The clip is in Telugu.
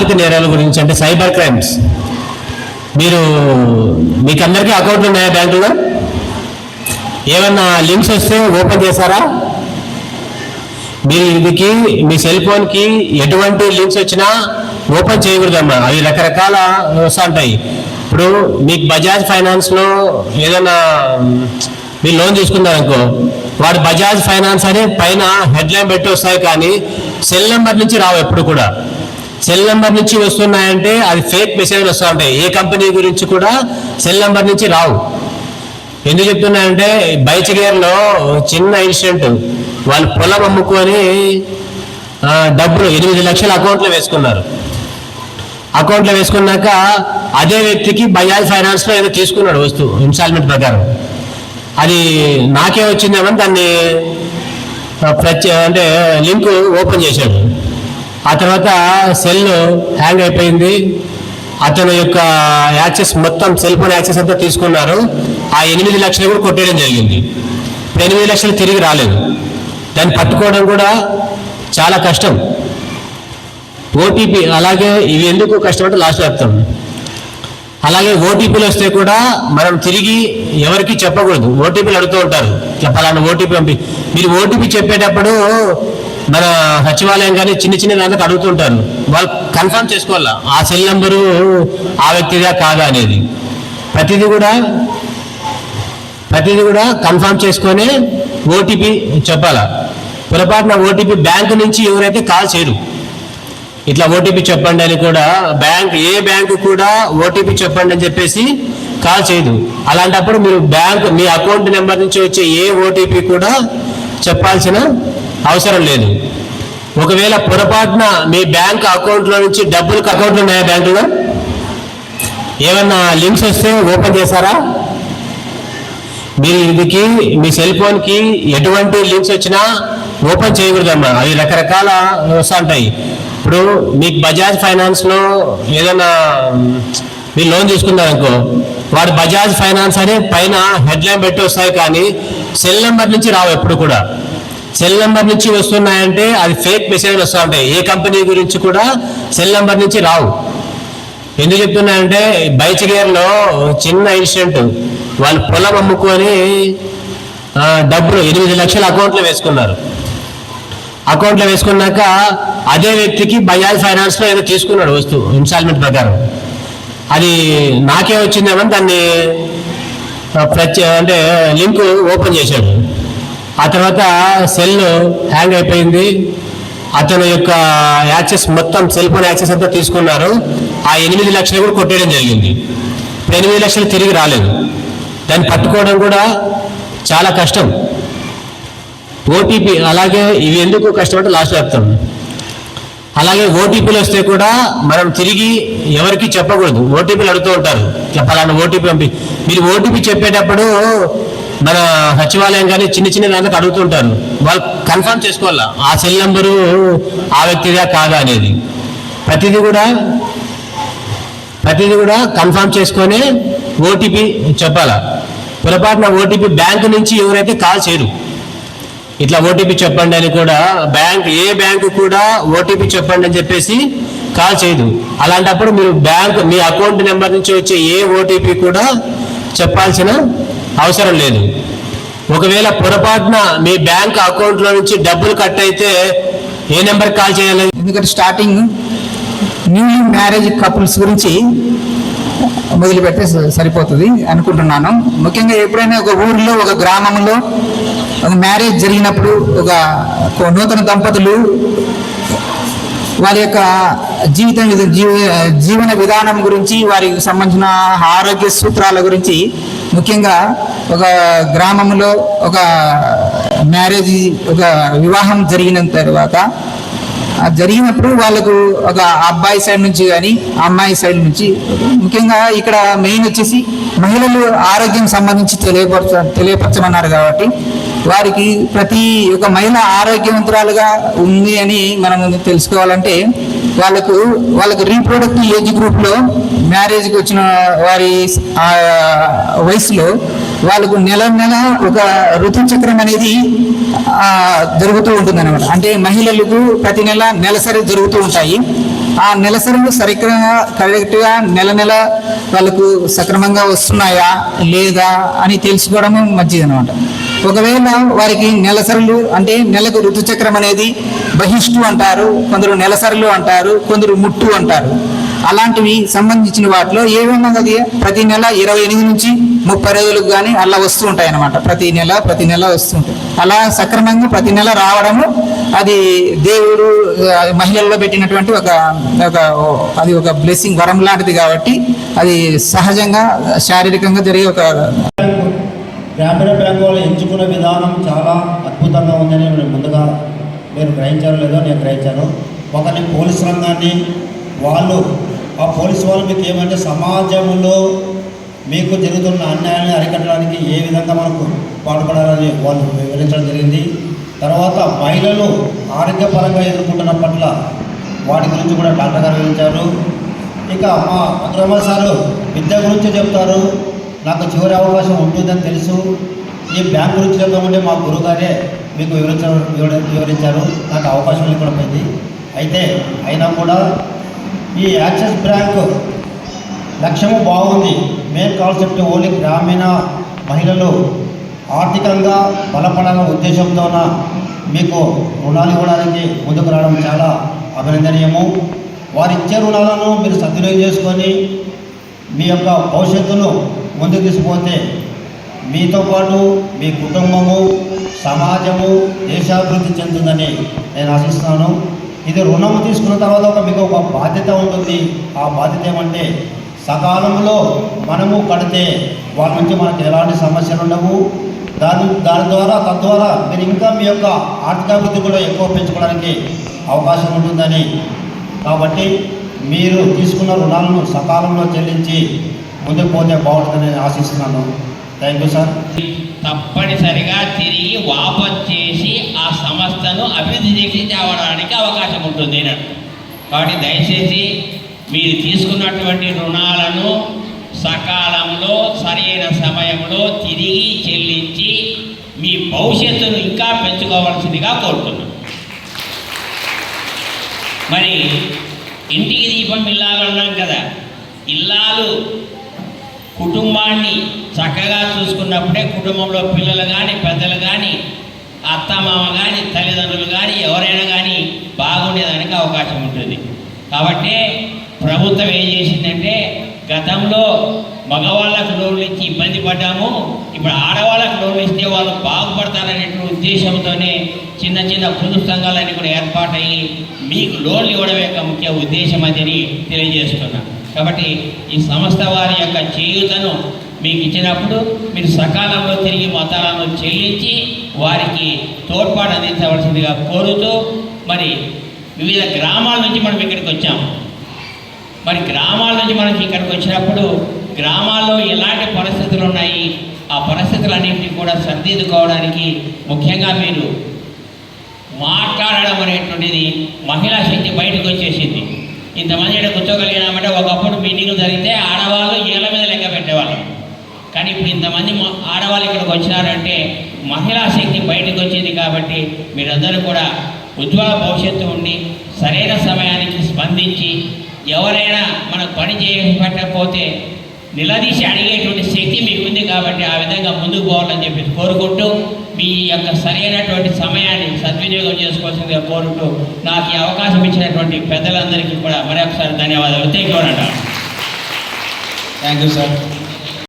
ఆర్థిక నేరాల గురించి అంటే సైబర్ క్రైమ్స్. మీకు అందరికీ అకౌంట్లు ఉన్నాయా బ్యాంకులో? ఏమన్నా లింక్స్ వస్తే ఓపెన్ చేశారా? మీరు ఇదికి మీ సెల్ ఫోన్కి ఎటువంటి లింక్స్ వచ్చినా ఓపెన్ చేయకూడదమ్మా. అవి రకరకాల వస్తూ ఉంటాయి. ఇప్పుడు మీకు బజాజ్ ఫైనాన్స్లో ఏదైనా మీరు లోన్ తీసుకున్నారనుకో, వాడు బజాజ్ ఫైనాన్స్ అని పైన హెడ్లైన్ పెట్టి వస్తాయి, కానీ సెల్ నెంబర్ నుంచి రావు. ఎప్పుడు కూడా సెల్ నెంబర్ నుంచి వస్తున్నాయంటే అది ఫేక్ మెసేజ్లు వస్తూ ఉంటాయి. ఏ కంపెనీ గురించి కూడా సెల్ నెంబర్ నుంచి రావు. ఎందుకు చెప్తున్నాయంటే బైచగేర్లో చిన్న ఇన్సిడెంట్, వాళ్ళు పొలం అమ్ముకొని డబ్బులు 8 లక్షల అకౌంట్లో వేసుకున్నారు. అకౌంట్లో వేసుకున్నాక అదే వ్యక్తికి బజాజ్ ఫైనాన్స్లో ఏదో తీసుకున్నాడు వస్తువు ఇన్స్టాల్మెంట్ ప్రకారం. అది నాకే వచ్చిందేమని దాన్ని అంటే లింక్ ఓపెన్ చేశాడు. ఆ తర్వాత సెల్ హ్యాంగ్ అయిపోయింది. అతని యొక్క యాక్సెస్ మొత్తం సెల్ ఫోన్ యాక్సెస్ అంతా తీసుకున్నారు. ఆ 8 లక్షలు కూడా కొట్టేయడం జరిగింది. 8 లక్షలు తిరిగి రాలేదు. దాన్ని పట్టుకోవడం కూడా చాలా కష్టం. ఓటీపీ అలాగే ఇవి ఎందుకు కష్టం అంటే లాస్ట్ చెప్తాం. అలాగే ఓటీపీలు వస్తే కూడా మనం తిరిగి ఎవరికి చెప్పకూడదు. ఓటీపీలు అడుగుతూ ఉంటారు, ఇట్లా పలానా ఓటీపీ పంపి. మీరు ఓటీపీ చెప్పేటప్పుడు మన సచివాలయం కానీ చిన్న దాంట్లో అడుగుతుంటారు. వాళ్ళు కన్ఫర్మ్ చేసుకోవాలా ఆ సెల్ నెంబరు ఆ వ్యక్తిగా కాదా అనేది. ప్రతిదీ కూడా కన్ఫర్మ్ చేసుకొని ఓటీపీ చెప్పాలా. పొరపాటున ఓటీపీ బ్యాంకు నుంచి ఎవరైతే కాల్ చేయరు. ఇట్లా ఓటీపీ చెప్పండి అని కూడా ఏ బ్యాంకు కూడా ఓటీపీ చెప్పండి అని చెప్పేసి కాల్ చేయదు. అలాంటప్పుడు మీరు మీ అకౌంట్ నెంబర్ నుంచి వచ్చే ఏ ఓటీపీ కూడా చెప్పాల్సిన అవసరం లేదు. ఒకవేళ పొరపాటున మీ బ్యాంక్ అకౌంట్లో నుంచి డబ్బులకు అకౌంట్లు ఉన్నాయా బ్యాంకులో? ఏమన్నా లింక్స్ వస్తే ఓపెన్ చేశారా? మీరు ఇదికి మీ సెల్ ఫోన్కి ఎటువంటి లింక్స్ వచ్చినా ఓపెన్ చేయకూడదమ్మా. అవి రకరకాల వస్తూ ఉంటాయి. ఇప్పుడు మీకు బజాజ్ ఫైనాన్స్లో ఏదైనా మీరు లోన్ తీసుకున్నారనుకో, వాడు బజాజ్ ఫైనాన్స్ అని పైన హెడ్లైన్ పెట్టి వస్తాయి, కానీ సెల్ నెంబర్ నుంచి రావు. ఎప్పుడు కూడా సెల్ నెంబర్ నుంచి వస్తున్నాయంటే అది ఫేక్ మెసేజ్లు వస్తూ ఉంటాయి. ఏ కంపెనీ గురించి కూడా సెల్ నెంబర్ నుంచి రావు. ఎందుకు చెప్తున్నాయంటే బైచగేర్లో చిన్న ఇన్సిడెంట్, వాళ్ళు పొలం అమ్ముకొని డబ్బులు 8 లక్షల అకౌంట్లో వేసుకున్నారు. అకౌంట్లో వేసుకున్నాక అదే వ్యక్తికి బజాజ్ ఫైనాన్స్లో ఏదో తీసుకున్నాడు వస్తువు ఇన్స్టాల్మెంట్ ప్రకారం. అది నాకే వచ్చిందేమని దాన్ని అంటే లింక్ ఓపెన్ చేశాడు. ఆ తర్వాత సెల్ హ్యాంగ్ అయిపోయింది. అతని యొక్క యాక్సెస్ మొత్తం సెల్ ఫోన్ యాక్సెస్ అంతా తీసుకున్నారు. ఆ 8 లక్షలు కూడా కొట్టేయడం జరిగింది. 8 లక్షలు తిరిగి రాలేదు. దాన్ని పట్టుకోవడం కూడా చాలా కష్టం. ఓటీపీ అలాగే ఇవి ఎందుకు కష్టం అంటే లాస్ట్ చెప్తాం. అలాగే ఓటీపీలు వస్తే కూడా మనం తిరిగి ఎవరికి చెప్పకూడదు. ఓటీపీలు అడుగుతూ ఉంటారు, ఇట్లా పలానా ఓటీపీ పంపి. మీరు ఓటీపీ చెప్పేటప్పుడు మన సచివాలయం కానీ చిన్న దాంట్లో అడుగుతుంటారు. వాళ్ళు కన్ఫర్మ్ చేసుకోవాలా ఆ సెల్ నెంబరు ఆ వ్యక్తిగా కాదా అనేది. ప్రతిదీ కూడా కన్ఫర్మ్ చేసుకొని ఓటీపీ చెప్పాలా. పొరపాటున ఓటీపీ బ్యాంకు నుంచి ఎవరైతే కాల్ చేయరు. ఇట్లా ఓటీపీ చెప్పండి అని కూడా ఏ బ్యాంకు కూడా ఓటీపీ చెప్పండి అని చెప్పేసి కాల్ చేయదు. అలాంటప్పుడు మీరు మీ అకౌంట్ నెంబర్ నుంచి వచ్చే ఏ ఓటీపీ కూడా చెప్పాల్సిన అవసరం లేదు. ఒకవేళ పొరపాటున మీ బ్యాంక్ అకౌంట్లో నుంచి డబ్బులు కట్ అయితే ఏ నెంబర్కి కాల్ చేయాలి? ఎందుకంటే స్టార్టింగ్ న్యూలీ మ్యారేజ్ కపుల్స్ గురించి మొదలుపెడితే సరిపోతుంది అనుకుంటున్నాను. ముఖ్యంగా ఎప్పుడైనా ఒక ఊరిలో ఒక గ్రామంలో ఒక మ్యారేజ్ జరిగినప్పుడు ఒక నూతన దంపతులు వారి యొక్క జీవన విధానం గురించి, వారికి సంబంధించిన ఆరోగ్య సూత్రాల గురించి, ముఖ్యంగా ఒక గ్రామంలో ఒక వివాహం జరిగిన తర్వాత జరిగినప్పుడు వాళ్ళకు ఒక అబ్బాయి సైడ్ నుంచి కానీ అమ్మాయి సైడ్ నుంచి, ముఖ్యంగా ఇక్కడ మెయిన్ వచ్చేసి మహిళలు ఆరోగ్యం సంబంధించి తెలియపరచమన్నారు. కాబట్టి వారికి ప్రతి ఒక్క మహిళ ఆరోగ్యవంతురాలుగా ఉంది అని మనం తెలుసుకోవాలంటే వాళ్ళకు రీప్రొడక్టివ్ ఏజ్ గ్రూప్లో మ్యారేజ్కి వచ్చిన వారి వయసులో వాళ్ళకు నెల ఒక ఋతుచక్రం అనేది జరుగుతూ ఉంటుంది అనమాట. అంటే మహిళలకు ప్రతి నెలసరి జరుగుతూ ఉంటాయి. ఆ నెలసరులు సరిగ్గా కరెక్ట్గా నెల నెల వాళ్ళకు సక్రమంగా వస్తున్నాయా లేదా అని తెలుసుకోవడం మంచిది అనమాట. ఒకవేళ వారికి నెలసరులు అంటే నెలకు ఋతుచక్రం అనేది బహిష్టు అంటారు, కొందరు నెలసరులు అంటారు, కొందరు ముట్టు అంటారు. అలాంటివి సంబంధించిన వాటిలో ఏమైనా అది ప్రతి నెల 28 నుంచి 30 రోజులకు కానీ అలా వస్తూ ఉంటాయి అన్నమాట. ప్రతి నెల వస్తుంటాయి. అలా సక్రమంగా ప్రతి నెల రావడము అది దేవుడు మహిళల్లో పెట్టినటువంటి అది ఒక బ్లెస్సింగ్, వరం లాంటిది. కాబట్టి అది సహజంగా శారీరకంగా జరిగే ఒక గ్రామీణ బ్యాంకు వాళ్ళు ఎంచుకునే విధానం చాలా అద్భుతంగా ఉందని ముందుగా మీరు గ్రహించారో లేదో నేను గ్రహించాను. ఒకరిని పోలీసు రంగాన్ని వాళ్ళు ఆ పోలీసు వాళ్ళు మీకు ఏమంటే సమాజంలో మీకు జరుగుతున్న అన్యాయాన్ని అరికట్టడానికి ఏ విధంగా మనకు పాటుపడాలని వాళ్ళు వివరించడం జరిగింది. తర్వాత మహిళలు ఆరోగ్యపరంగా ఎదుర్కొంటున్న పట్ల వాటి గురించి కూడా డాక్టర్ గారు వివరించారు. ఇక మా అగ్రమల్ సారు విద్య గురించి చెప్తారు. నాకు చివరి అవకాశం ఉంటుందని తెలుసు. ఈ బ్యాంక్ గురించి చెప్తామంటే మా గురువుగారే మీకు వివరించారు. నాకు అవకాశం లేకుండా పోయింది. అయినా కూడా ఈ యాక్సిస్ బ్యాంక్ లక్ష్యము బాగుంది. మెయిన్ కాన్సెప్ట్ ఓన్లీ గ్రామీణ మహిళలు ఆర్థికంగా బలపడాలనే ఉద్దేశంతోన మీకు రుణాలు ఇవ్వడానికి ముందుకు రావడం చాలా అభినందనీయము. వారు ఇచ్చే రుణాలను మీరు సద్వినియోగం చేసుకొని మీ యొక్క భవిష్యత్తును ముందుకు తీసుకుపోతే మీతో పాటు మీ కుటుంబము, సమాజము, దేశాభివృద్ధి చెందుతుందని నేను ఆశిస్తున్నాను. ఇది రుణం తీసుకున్న తర్వాత మీకు ఒక బాధ్యత ఉంటుంది. ఆ బాధ్యత ఏమంటే సకాలంలో మనము కడితే వాళ్ళ నుంచి మనకు ఎలాంటి సమస్యలు ఉండవు. తద్వారా మీరు ఇంకా మీ యొక్క ఆర్థికాభివృద్ధి కూడా ఎక్కువ పెంచుకోవడానికి అవకాశం ఉంటుందని. కాబట్టి మీరు తీసుకున్న రుణాలను సకాలంలో చెల్లించి ముందుకు పోతే బాగుంటుందని నేను ఆశిస్తున్నాను. Thank you sir. తప్పనిసరిగా తిరిగి వాపస్ చేసి ఆ సంస్థను అభివృద్ధి చేసి తేవడానికి అవకాశం ఉంటుంది అన్నట్టు. కాబట్టి దయచేసి మీరు తీసుకున్నటువంటి రుణాలను సకాలంలో సరైన సమయంలో తిరిగి చెల్లించి మీ భవిష్యత్తును ఇంకా పెంచుకోవాల్సిందిగా కోరుతున్నాను. మరి ఇంటికి దీపం ఇల్లాలు అన్నాం కదా, ఇల్లాలు కుటుంబాన్ని చక్కగా చూసుకున్నప్పుడే కుటుంబంలో పిల్లలు కానీ పెద్దలు కానీ అత్తమామ కానీ తల్లిదండ్రులు కానీ ఎవరైనా కానీ బాగుండేదానికి అవకాశం ఉంటుంది. కాబట్టి ప్రభుత్వం ఏం చేసిందంటే గతంలో మగవాళ్ళకు లోన్లు ఇచ్చి ఇబ్బంది పడ్డాము, ఇప్పుడు ఆడవాళ్ళకు లోన్లు ఇస్తే వాళ్ళు బాగుపడతారనేటువంటి ఉద్దేశంతోనే చిన్న చిన్న పొదుపు సంఘాలన్నీ కూడా ఏర్పాటయ్యి మీకు లోన్లు ఇవ్వడం యొక్క ముఖ్య ఉద్దేశం అని తెలియజేస్తున్నాను. కాబట్టి ఈ సంస్థ వారి యొక్క చేయూతను మీకు ఇచ్చినప్పుడు మీరు సకాలంలో తిరిగి మొత్తాలను చెల్లించి వారికి తోడ్పాటు అందించవలసిందిగా కోరుతూ, మరి వివిధ గ్రామాల నుంచి మనం ఇక్కడికి వచ్చాము. మరి గ్రామాల నుంచి మనం ఇక్కడికి వచ్చినప్పుడు గ్రామాల్లో ఎలాంటి పరిస్థితులు ఉన్నాయి, ఆ పరిస్థితులన్నింటినీ కూడా సరిదిద్దుకోవడానికి ముఖ్యంగా మీరు మాట్లాడడం అనేటువంటిది మహిళా శక్తి బయటకు వచ్చేసింది. ఇంతమంది ఇక్కడ కూర్చోగలిగినామంటే ఒకప్పుడు మీటింగ్లు జరిగితే ఆడవాళ్ళు ఏళ్ళ మీద లెక్క పెట్టేవాళ్ళు. కానీ ఇప్పుడు ఇంతమంది ఆడవాళ్ళు ఇక్కడికి వచ్చినారంటే మహిళా శక్తి బయటకు వచ్చింది. కాబట్టి మీరందరూ కూడా ఉజ్వల భవిష్యత్తు ఉండి సరైన సమయానికి స్పందించి ఎవరైనా మనకు పని చేయకపోతే నిలదీసి అడిగేటువంటి శక్తి మీకు ఉంది. కాబట్టి ఆ విధంగా ముందుకు పోవాలని చెప్పి కోరుకుంటూ మీ యొక్క సరైనటువంటి సమయాన్ని సద్వినియోగం చేసుకోవాల్సిందిగా కోరుతూ నాకు ఈ అవకాశం ఇచ్చినటువంటి పెద్దలందరికీ కూడా మరొకసారి ధన్యవాదాలు. Thank you sir.